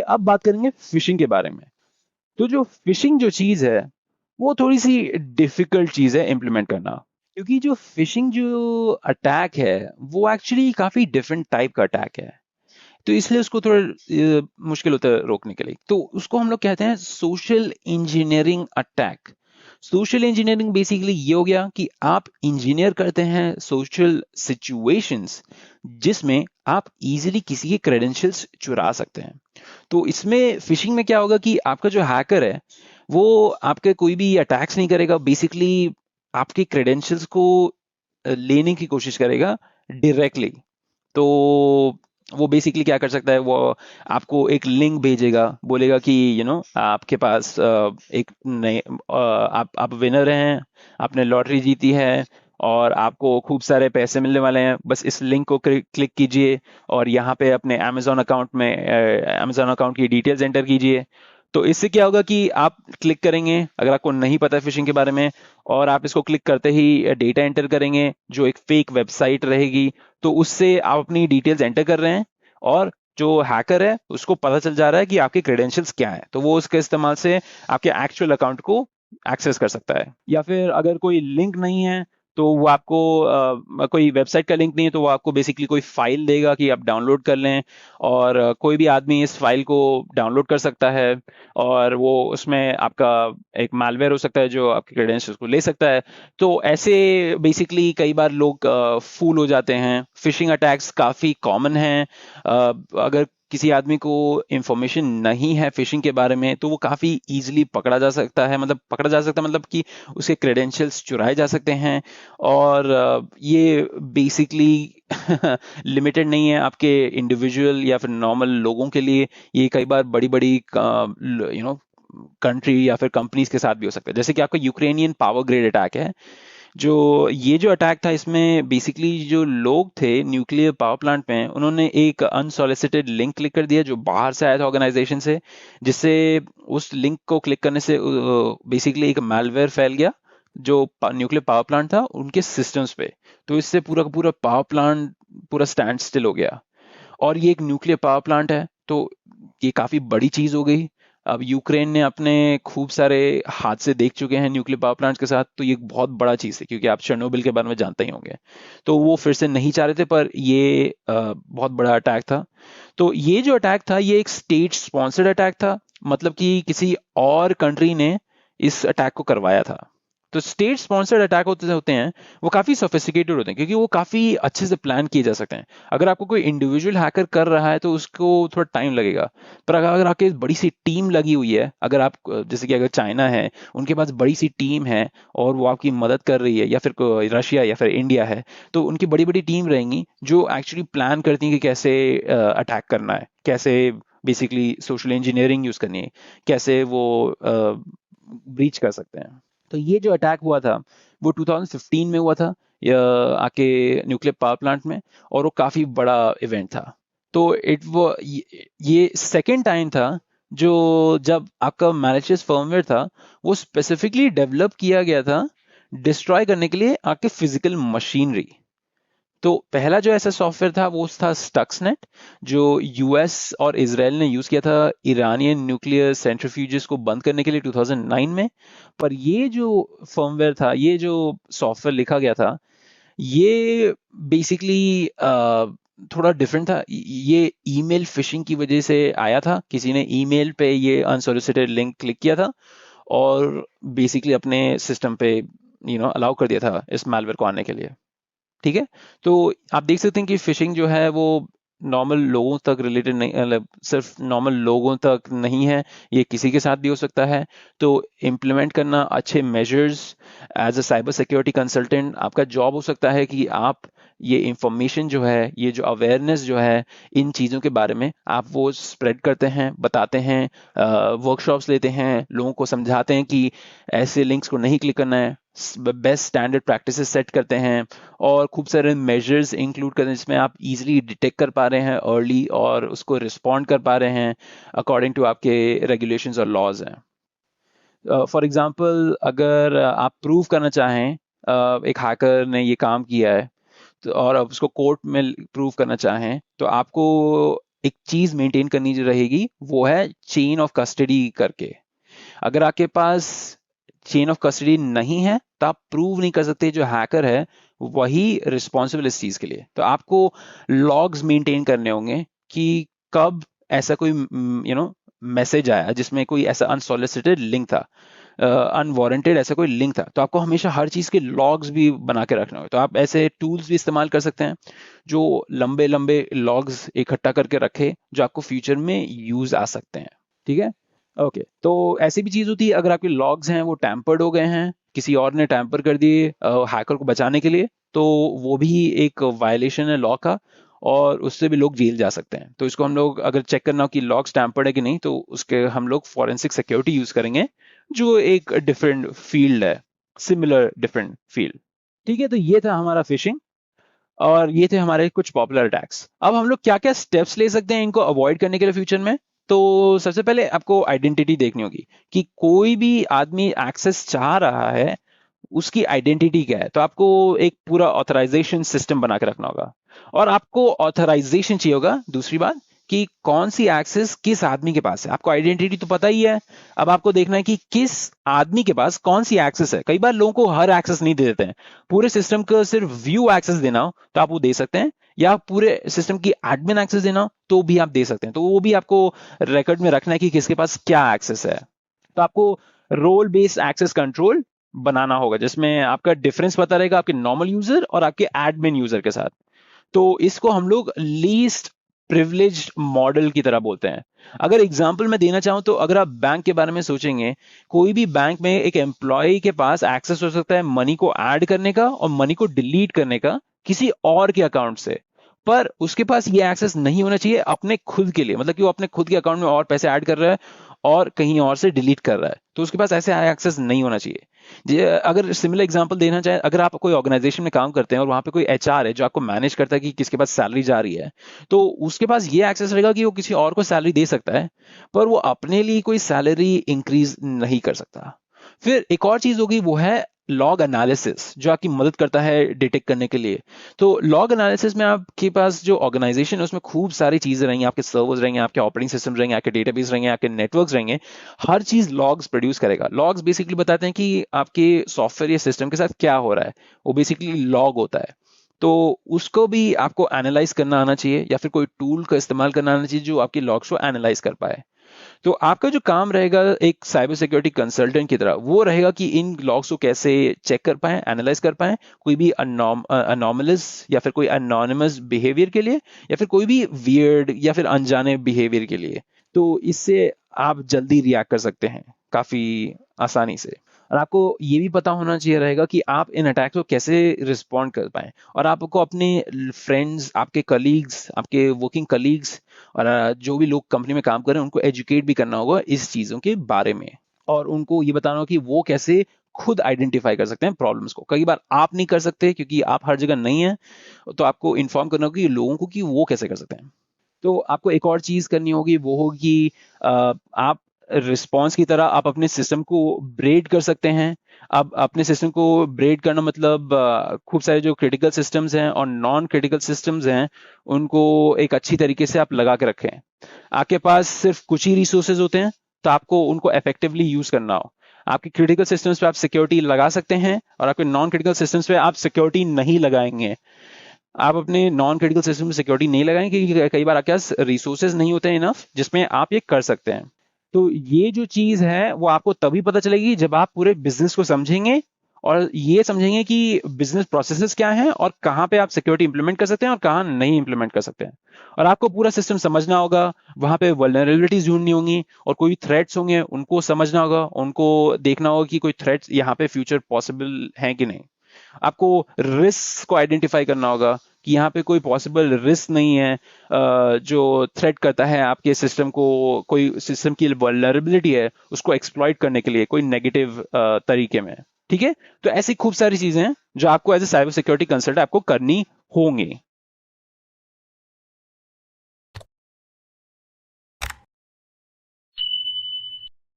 अब बात करेंगे फिशिंग के बारे में। तो जो फिशिंग जो चीज़ है, वो थोड़ी-सी डिफ़िकल्ट चीज़ है इम्प्लीमेंट करना। क्योंकि जो फिशिंग जो अटैक है, वो एक्चुअली काफ़ी डिफरेंट टाइप का अटैक है। तो इसलिए उसको थोड़ा मुश्किल होता है रोकने के लिए। तो उसको हम लोग कहते हैं social engineering attack. Social engineering basically ये हो गया कि आप इंजीनियर करते हैं सोशल सिचुएशंस जिसमें आप इजीली किसी के क्रेडेंशियल्स चुरा सकते हैं। तो इसमें फिशिंग में क्या होगा कि आपका जो हैकर है वो आपके कोई भी अटैक्स नहीं करेगा, बेसिकली आपके क्रेडेंशियल्स को लेने की कोशिश करेगा डायरेक्टली। तो वो बेसिकली क्या कर सकता है, वो आपको एक लिंक भेजेगा, बोलेगा कि आपके पास एक नए आप विनर हैं, आपने लॉटरी जीती है और आपको खूब सारे पैसे मिलने वाले हैं, बस इस लिंक को क्लिक कीजिए और यहाँ पे अपने अमेजोन अकाउंट की डिटेल्स एंटर कीजिए। तो इससे क्या होगा कि आप क्लिक करेंगे, अगर आपको नहीं पता है फिशिंग के बारे में, और आप इसको क्लिक करते ही डेटा एंटर करेंगे जो एक फेक वेबसाइट रहेगी। तो उससे आप अपनी डिटेल्स एंटर कर रहे हैं और जो हैकर है उसको पता चल जा रहा है कि आपके क्रेडेंशियल्स क्या है, तो वो उसके इस्तेमाल से आपके एक्चुअल अकाउंट को एक्सेस कर सकता है। या फिर अगर कोई लिंक नहीं है तो वो आपको कोई वेबसाइट का लिंक नहीं है तो वो आपको बेसिकली कोई फाइल देगा कि आप डाउनलोड कर लें, और कोई भी आदमी इस फाइल को डाउनलोड कर सकता है और वो उसमें आपका एक मालवेयर हो सकता है जो आपके क्रेडेंशियल्स को ले सकता है। तो ऐसे बेसिकली कई बार लोग फूल हो जाते हैं। फिशिंग अटैक्स काफ़ी कॉमन हैं। अगर किसी आदमी को इंफॉर्मेशन नहीं है फिशिंग के बारे में तो वो काफ़ी इजीली पकड़ा जा सकता है, मतलब कि उसके क्रेडेंशियल्स चुराए जा सकते हैं। और ये बेसिकली लिमिटेड नहीं है आपके इंडिविजुअल या फिर नॉर्मल लोगों के लिए, ये कई बार बड़ी बड़ी कंट्री या फिर कंपनीज के साथ भी हो सकता है। जैसे कि आपका यूक्रेनियन पावर ग्रिड अटैक है, जो अटैक था, इसमें बेसिकली जो लोग थे न्यूक्लियर पावर प्लांट में, उन्होंने एक अनसॉलिसिटेड लिंक क्लिक कर दिया जो बाहर से आया था ऑर्गेनाइजेशन से, जिससे उस लिंक को क्लिक करने से बेसिकली एक मैलवेयर फैल गया जो न्यूक्लियर पावर प्लांट था उनके सिस्टम्स पे। तो इससे पूरा का पूरा पावर प्लांट पूरा स्टैंड स्टिल हो गया। और ये एक न्यूक्लियर पावर प्लांट है तो ये काफी बड़ी चीज हो गई। अब यूक्रेन ने अपने खूब सारे हादसे देख चुके हैं न्यूक्लियर पावर प्लांट्स के साथ, तो ये एक बहुत बड़ा चीज है, क्योंकि आप चेरनोबिल के बारे में जानते ही होंगे। तो वो फिर से नहीं चाह रहे थे, पर ये बहुत बड़ा अटैक था। तो ये जो अटैक था ये एक स्टेट स्पॉन्सर्ड अटैक था, मतलब कि किसी और कंट्री ने इस अटैक को करवाया था। तो स्टेट स्पॉन्सर्ड अटैक होते हैं वो काफी सोफिस्टिकेटेड होते हैं, क्योंकि वो काफी अच्छे से प्लान किए जा सकते हैं। अगर आपको कोई इंडिविजुअल हैकर कर रहा है तो उसको थोड़ा टाइम लगेगा, पर अगर आपके बड़ी सी टीम लगी हुई है, अगर आप जैसे कि अगर चाइना है, उनके पास बड़ी सी टीम है और वो आपकी मदद कर रही है, या फिर रशिया या फिर इंडिया है, तो उनकी बड़ी बड़ी टीम रहेंगी जो एक्चुअली प्लान करती है कि कैसे अटैक करना है, कैसे बेसिकली सोशल इंजीनियरिंग यूज करनी है, कैसे वो ब्रीच कर सकते हैं। तो ये जो अटैक हुआ था वो 2015 में हुआ था, आके न्यूक्लियर पावर प्लांट में, और वो काफी बड़ा इवेंट था। तो ये सेकेंड टाइम था जो जब आपका मैलिशियस फर्मवेयर था वो स्पेसिफिकली डेवलप किया गया था डिस्ट्रॉय करने के लिए आपके फिजिकल मशीनरी। तो पहला जो ऐसा सॉफ्टवेयर था वो था स्टक्सनेट, जो यूएस और इसराइल ने यूज किया था ईरानियन न्यूक्लियर सेंट्रीफ्यूजेस को बंद करने के लिए 2009 में। पर ये जो फर्मवेयर था, ये जो सॉफ्टवेयर लिखा गया था, ये बेसिकली थोड़ा डिफरेंट था। ये ईमेल फिशिंग की वजह से आया था, किसी ने ईमेल पे ये अनसॉलिसिटेड लिंक क्लिक किया था और बेसिकली अपने सिस्टम पे अलाउ कर दिया था इस मैलवेयर को आने के लिए। ठीक है। तो आप देख सकते हैं कि फिशिंग जो है वो नॉर्मल लोगों तक रिलेटेड नहीं, मतलब सिर्फ नॉर्मल लोगों तक नहीं है, ये किसी के साथ भी हो सकता है। तो इम्प्लीमेंट करना अच्छे measures, as a cyber security consultant आपका जॉब हो सकता है कि आप ये इंफॉर्मेशन जो है, ये जो अवेयरनेस जो है इन चीज़ों के बारे में, आप वो स्प्रेड करते हैं, बताते हैं, वर्कशॉप्स लेते हैं, लोगों को समझाते हैं कि ऐसे लिंक्स को नहीं क्लिक करना है, बेस्ट स्टैंडर्ड प्रैक्टिसेस सेट करते हैं, और खूब सारे मेजर्स इंक्लूड करते हैं जिसमें आप इजीली डिटेक्ट कर पा रहे हैं अर्ली और उसको रिस्पॉन्ड कर पा रहे हैं अकॉर्डिंग टू आपके रेगुलेशंस और लॉज हैं। फॉर एग्जांपल, अगर आप प्रूव करना चाहें एक हैकर ने ये काम किया है, तो और अब उसको कोर्ट में प्रूव करना चाहें, तो आपको एक चीज मेंटेन करनी जो रहेगी वो है चेन ऑफ कस्टडी करके। अगर आपके पास चेन ऑफ कस्टडी नहीं है तो आप प्रूव नहीं कर सकते जो हैकर है वही रिस्पॉन्सिबल इस चीज के लिए। तो आपको लॉग्स मेंटेन करने होंगे कि कब ऐसा कोई मैसेज आया जिसमें कोई ऐसा अनसॉलिसिटेड लिंक था, अनवारंटेड ऐसा कोई लिंक था, तो आपको हमेशा हर चीज के लॉग्स भी बना के रखना होगा। तो आप ऐसे टूल्स भी इस्तेमाल कर सकते हैं जो लंबे लंबे लॉग्स इकट्ठा करके रखे जो आपको फ्यूचर में यूज आ सकते हैं। ठीक है, ओके। तो ऐसी भी चीज होती है अगर आपके लॉग्स हैं वो टैम्पर्ड हो गए हैं, किसी और ने टैम्पर कर दिए हैकर को बचाने के लिए, तो वो भी एक वायलेशन है लॉ का और उससे भी लोग जेल जा सकते हैं। तो इसको हम लोग अगर चेक करना हो कि लॉग्स टैम्पर्ड है कि नहीं तो उसके हम लोग फॉरेंसिक सिक्योरिटी यूज करेंगे जो एक डिफरेंट फील्ड है, सिमिलर डिफरेंट फील्ड। ठीक है, तो ये था हमारा फिशिंग और ये थे हमारे कुछ पॉपुलर अटैक्स। अब हम लोग क्या क्या स्टेप्स ले सकते हैं इनको अवॉइड करने के लिए फ्यूचर में। तो सबसे पहले आपको आइडेंटिटी देखनी होगी कि कोई भी आदमी एक्सेस चाह रहा है उसकी आइडेंटिटी क्या है। तो आपको एक पूरा ऑथराइजेशन सिस्टम बना के रखना होगा और आपको ऑथराइजेशन चाहिए होगा। दूसरी बात कि कौन सी एक्सेस किस आदमी के पास है। आपको आइडेंटिटी तो पता ही है, अब आपको देखना है कि किस आदमी के पास कौन सी एक्सेस है। कई बार लोगों को हर एक्सेस नहीं दे देते हैं, पूरे सिस्टम को सिर्फ व्यू एक्सेस देना हो तो आप वो दे सकते हैं, या पूरे सिस्टम की एडमिन एक्सेस देना हो तो भी आप दे सकते हैं। तो वो भी आपको रिकॉर्ड में रखना है कि किसके पास क्या एक्सेस है। तो आपको रोल बेस्ड एक्सेस कंट्रोल बनाना होगा जिसमें आपका डिफरेंस पता रहेगा आपके नॉर्मल यूजर और आपके एडमिन यूजर के साथ। तो इसको हम लोग लीस्ट प्रिविलेज्ड मॉडल की तरह बोलते हैं। अगर एग्जांपल मैं देना चाहूं तो अगर आप बैंक के बारे में सोचेंगे, कोई भी बैंक में एक एम्प्लॉय के पास एक्सेस हो सकता है मनी को ऐड करने का और मनी को डिलीट करने का किसी और के अकाउंट से, पर उसके पास ये एक्सेस नहीं होना चाहिए अपने खुद के लिए, मतलब कि वो अपने खुद के अकाउंट में और पैसे ऐड कर रहा है और कहीं और से डिलीट कर रहा है, तो उसके पास ऐसे एक्सेस नहीं होना चाहिए। अगर सिमिलर एग्जांपल देना चाहे, अगर आप कोई ऑर्गेनाइजेशन में काम करते हैं और वहां पे कोई एचआर है जो आपको मैनेज करता है कि किसके पास सैलरी जा रही है, तो उसके पास ये एक्सेस रहेगा कि वो किसी और को सैलरी दे सकता है पर वो अपने लिए कोई सैलरी इंक्रीज नहीं कर सकता। फिर एक और चीज होगी वो है लॉग एनालिसिस जो आपकी मदद करता है डिटेक्ट करने के लिए। तो लॉग एनालिसिस में आपके पास जो ऑर्गेनाइजेशन है उसमें खूब सारी चीजें रहेंगी, आपके सर्वर्स रहेंगे, आपके ऑपरेटिंग सिस्टम रहेंगे, आपके डेटाबेस रहेंगे, आपके नेटवर्क्स रहेंगे, हर चीज लॉग्स प्रोड्यूस करेगा। लॉग्स बेसिकली बताते हैं कि आपके सॉफ्टवेयर या सिस्टम के साथ क्या हो रहा है, वो बेसिकली लॉग होता है। तो उसको भी आपको एनालाइज करना आना चाहिए या फिर कोई टूल का इस्तेमाल करना आना चाहिए जो आपकी लॉग्स को एनालाइज कर पाए। तो आपका जो काम रहेगा एक साइबर सिक्योरिटी कंसल्टेंट की तरह वो रहेगा कि इन लॉग्स को कैसे चेक कर पाए, एनालाइज कर पाए, कोई भी अनॉमलस या फिर कोई अनोनिमस बिहेवियर के लिए या फिर कोई भी वियर्ड या फिर अनजाने बिहेवियर के लिए। तो इससे आप जल्दी रिएक्ट कर सकते हैं काफी आसानी से। और आपको ये भी पता होना चाहिए रहेगा कि आप इन अटैक्स को कैसे रिस्पॉन्ड कर पाए, और आपको अपने फ्रेंड्स, आपके कलीग्स, आपके वर्किंग कलीग्स और जो भी लोग कंपनी में काम कर रहे हैं उनको एजुकेट भी करना होगा इस चीजों के बारे में, और उनको ये बताना होगा कि वो कैसे खुद आइडेंटिफाई कर सकते हैं प्रॉब्लम्स को। कई बार आप नहीं कर सकते क्योंकि आप हर जगह नहीं है, तो आपको इन्फॉर्म करना होगा कि लोगों को कि वो कैसे कर सकते हैं। तो आपको एक और चीज करनी होगी वो होगी आप रिस्पॉन्स की तरह आप अपने सिस्टम को ब्रेड कर सकते हैं। अब अपने सिस्टम को ब्रेड करना मतलब खूब सारे जो क्रिटिकल सिस्टम्स हैं और नॉन क्रिटिकल सिस्टम्स हैं उनको एक अच्छी तरीके से आप लगा के रखें। आपके पास सिर्फ कुछ ही रिसोर्सेज होते हैं तो आपको उनको इफेक्टिवली यूज करना हो। आपके क्रिटिकल सिस्टम्स पे आप सिक्योरिटी लगा सकते हैं और आपके नॉन क्रिटिकल सिस्टम्स पे आप सिक्योरिटी नहीं लगाएंगे। आप अपने नॉन क्रिटिकल सिस्टम में सिक्योरिटी नहीं लगाएंगे क्योंकि कई बार आपके पास रिसोर्सेज नहीं होते हैं इनफ जिसमें आप ये कर सकते हैं। तो ये जो चीज है वो आपको तभी पता चलेगी जब आप पूरे बिजनेस को समझेंगे और ये समझेंगे कि बिजनेस प्रोसेसेस क्या हैं और कहाँ पे आप सिक्योरिटी इंप्लीमेंट कर सकते हैं और कहाँ नहीं इंप्लीमेंट कर सकते हैं। और आपको पूरा सिस्टम समझना होगा, वहां पे वल्नरेबिलिटीज ढूंढनी होंगी और कोई थ्रेट्स होंगे उनको समझना होगा, उनको देखना होगा कि कोई थ्रेट्स यहाँ पे फ्यूचर पॉसिबल है कि नहीं। आपको रिस्क को आइडेंटिफाई करना होगा कि यहाँ पे कोई पॉसिबल रिस्क नहीं है जो थ्रेट करता है आपके सिस्टम को, कोई सिस्टम की वल्नरेबिलिटी है उसको एक्सप्लॉइट करने के लिए कोई नेगेटिव तरीके में। ठीक है, तो ऐसी खूब सारी चीजें हैं जो आपको as a cyber security consultant आपको करनी होंगी।